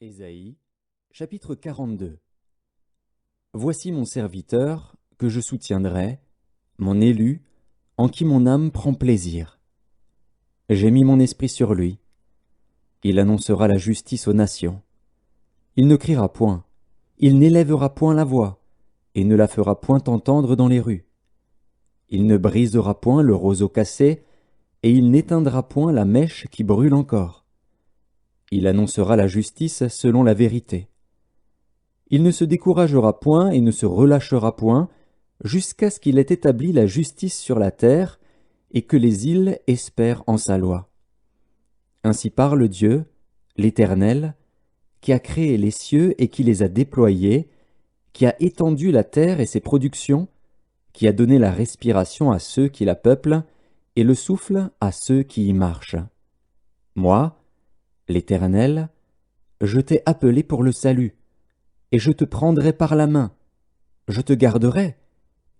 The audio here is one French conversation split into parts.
Ésaïe, chapitre 42. Voici mon serviteur, que je soutiendrai, mon élu, en qui mon âme prend plaisir. J'ai mis mon esprit sur lui. Il annoncera la justice aux nations. Il ne criera point, il n'élèvera point la voix, et ne la fera point entendre dans les rues. Il ne brisera point le roseau cassé, et il n'éteindra point la mèche qui brûle encore. Il annoncera la justice selon la vérité. Il ne se découragera point et ne se relâchera point, jusqu'à ce qu'il ait établi la justice sur la terre, et que les îles espèrent en sa loi. Ainsi parle Dieu, l'Éternel, qui a créé les cieux et qui les a déployés, qui a étendu la terre et ses productions, qui a donné la respiration à ceux qui la peuplent, et le souffle à ceux qui y marchent. Moi, l'Éternel, je t'ai appelé pour le salut, et je te prendrai par la main, je te garderai,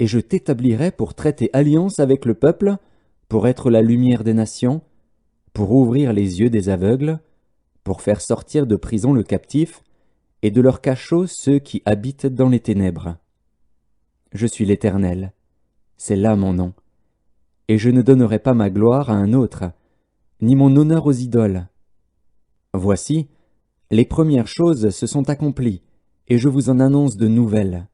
et je t'établirai pour traiter alliance avec le peuple, pour être la lumière des nations, pour ouvrir les yeux des aveugles, pour faire sortir de prison le captif, et de leur cachot ceux qui habitent dans les ténèbres. Je suis l'Éternel, c'est là mon nom, et je ne donnerai pas ma gloire à un autre, ni mon honneur aux idoles. Voici, les premières choses se sont accomplies, et je vous en annonce de nouvelles.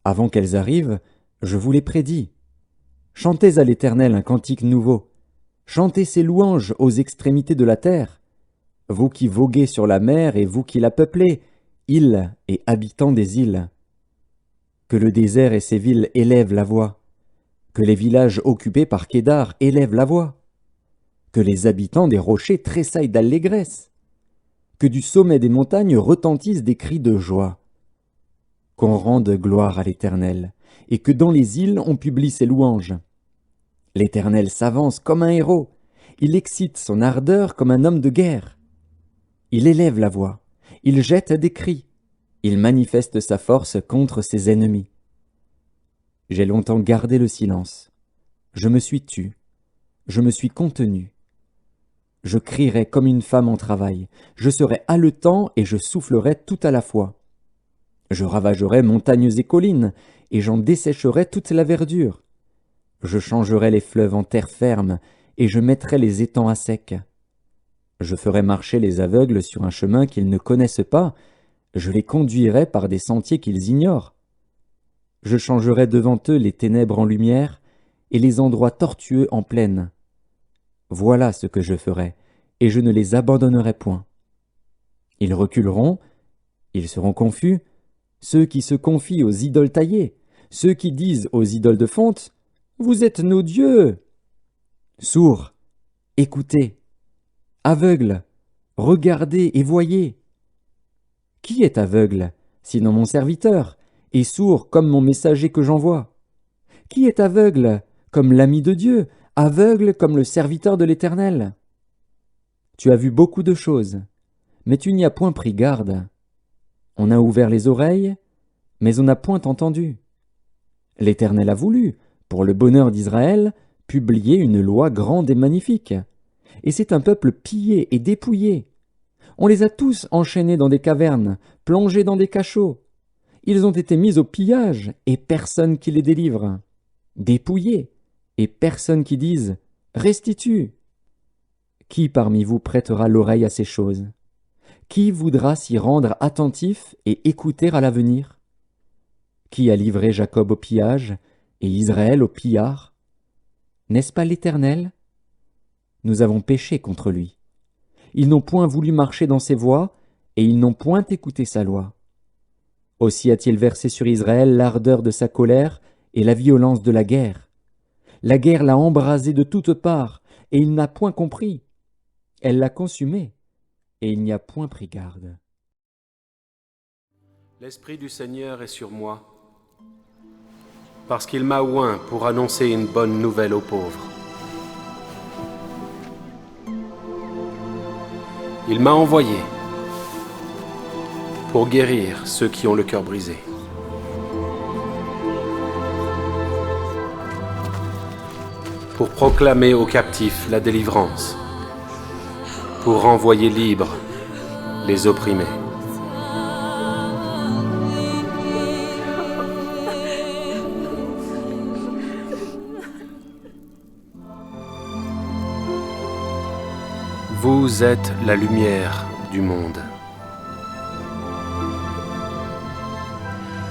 Avant qu'elles arrivent, je vous les prédis. Chantez à l'Éternel un cantique nouveau. Chantez ses louanges aux extrémités de la terre. Vous qui voguez sur la mer et vous qui la peuplez, îles et habitants des îles. Que le désert et ses villes élèvent la voix. Que les villages occupés par Kédar élèvent la voix. Que les habitants des rochers tressaillent d'allégresse. Que du sommet des montagnes retentissent des cris de joie. Qu'on rende gloire à l'Éternel, et que dans les îles on publie ses louanges. L'Éternel s'avance comme un héros, il excite son ardeur comme un homme de guerre. Il élève la voix, il jette des cris, il manifeste sa force contre ses ennemis. J'ai longtemps gardé le silence, je me suis tu, je me suis contenu. Je crierai comme une femme en travail, je serai haletant et je soufflerai tout à la fois. Je ravagerai montagnes et collines, et j'en dessécherai toute la verdure. Je changerai les fleuves en terre ferme, et je mettrai les étangs à sec. Je ferai marcher les aveugles sur un chemin qu'ils ne connaissent pas, je les conduirai par des sentiers qu'ils ignorent. Je changerai devant eux les ténèbres en lumière, et les endroits tortueux en plaine. Voilà ce que je ferai, et je ne les abandonnerai point. Ils reculeront, ils seront confus, ceux qui se confient aux idoles taillées, ceux qui disent aux idoles de fonte, « Vous êtes nos dieux !» Sourds, écoutez, aveugles, regardez et voyez. Qui est aveugle, sinon mon serviteur, et sourd comme mon messager que j'envoie? Qui est aveugle, comme l'ami de Dieu, aveugle comme le serviteur de l'Éternel? Tu as vu beaucoup de choses, mais tu n'y as point pris garde. On a ouvert les oreilles, mais on n'a point entendu. L'Éternel a voulu, pour le bonheur d'Israël, publier une loi grande et magnifique. Et c'est un peuple pillé et dépouillé. On les a tous enchaînés dans des cavernes, plongés dans des cachots. Ils ont été mis au pillage, et personne qui les délivre. Dépouillés, et personne qui dise « Restitue ». Qui parmi vous prêtera l'oreille à ces choses? Qui voudra s'y rendre attentif et écouter à l'avenir? Qui a livré Jacob au pillage et Israël au pillard? N'est-ce pas l'Éternel? Nous avons péché contre lui. Ils n'ont point voulu marcher dans ses voies, et ils n'ont point écouté sa loi. Aussi a-t-il versé sur Israël l'ardeur de sa colère et la violence de la guerre. La guerre l'a embrasé de toutes parts, et il n'a point compris. Elle l'a consumé, et il n'y a point pris garde. L'Esprit du Seigneur est sur moi, parce qu'il m'a oint pour annoncer une bonne nouvelle aux pauvres. Il m'a envoyé pour guérir ceux qui ont le cœur brisé, pour proclamer aux captifs la délivrance, pour renvoyer libres les opprimés, Vous êtes la lumière du monde.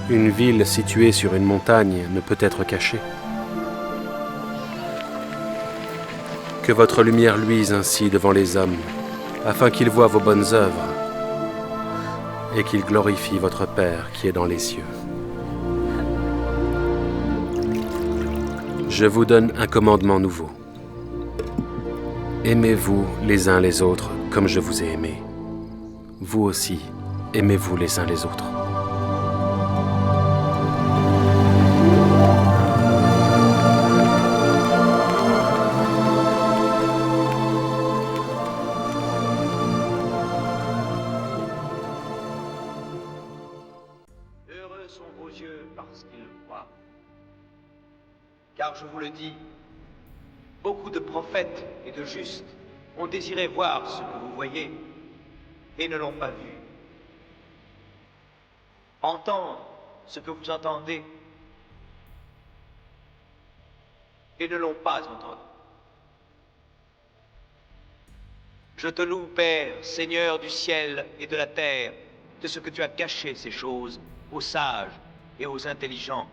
Une ville située sur une montagne ne peut être cachée. Que votre lumière luise ainsi devant les hommes, afin qu'ils voient vos bonnes œuvres et qu'ils glorifient votre Père qui est dans les cieux. Je vous donne un commandement nouveau. Aimez-vous les uns les autres comme je vous ai aimés. Vous aussi, aimez-vous les uns les autres. Heureux sont vos yeux parce qu'ils voient. Car je vous le dis, beaucoup de prophètes et de justes ont désiré voir ce que vous voyez et ne l'ont pas vu. Entendre ce que vous entendez et ne l'ont pas entendu. Je te loue, Père, Seigneur du ciel et de la terre, de ce que tu as caché ces choses aux sages et aux intelligents,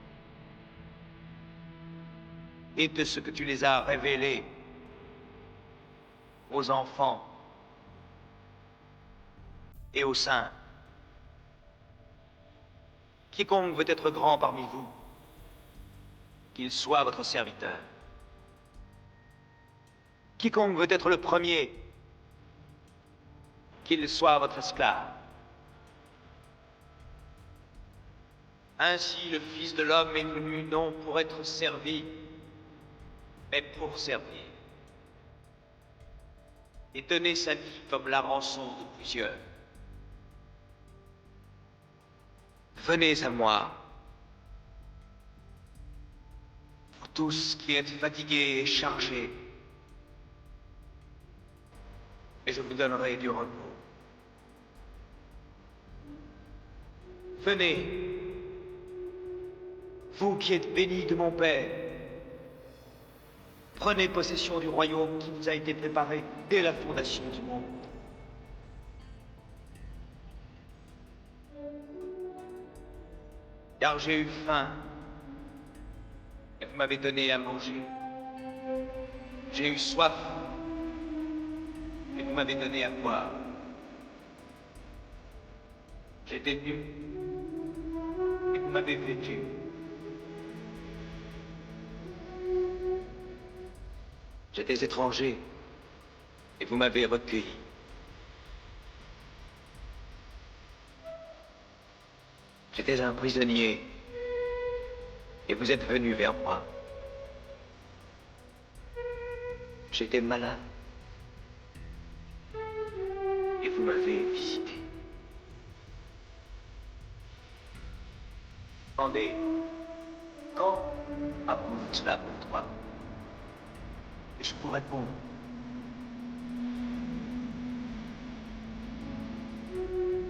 et de ce que tu les as révélés aux enfants et aux saints. Quiconque veut être grand parmi vous, qu'il soit votre serviteur. Quiconque veut être le premier, qu'il soit votre esclave. Ainsi le Fils de l'homme est venu non pour être servi, mais pour servir, et donner sa vie comme la rançon de plusieurs. Venez à moi, vous tous qui êtes fatigués et chargés, et je vous donnerai du repos. Venez, vous qui êtes bénis de mon Père, prenez possession du royaume qui vous a été préparé dès la fondation du monde. Car j'ai eu faim, et vous m'avez donné à manger. J'ai eu soif, et vous m'avez donné à boire. J'étais nu, et vous m'avez vêtu. J'étais étranger, et vous m'avez recueilli. J'étais un prisonnier, et vous êtes venus vers moi. J'étais malade, et vous m'avez visité. Demandez, quand apprendre cela pour toi? Et je vous réponds.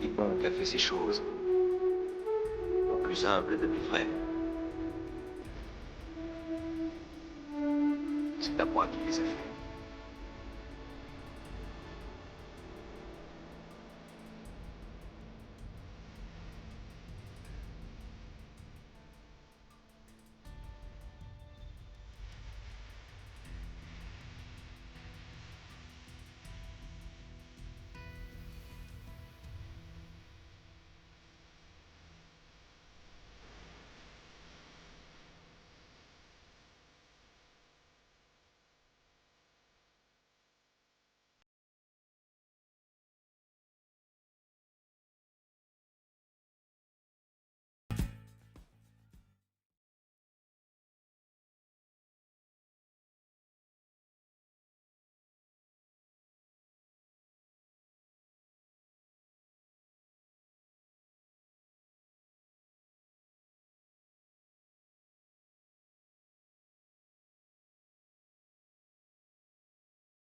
Quiconque a fait ces choses, au plus humble de mes frères, c'est à moi qui les ai fait.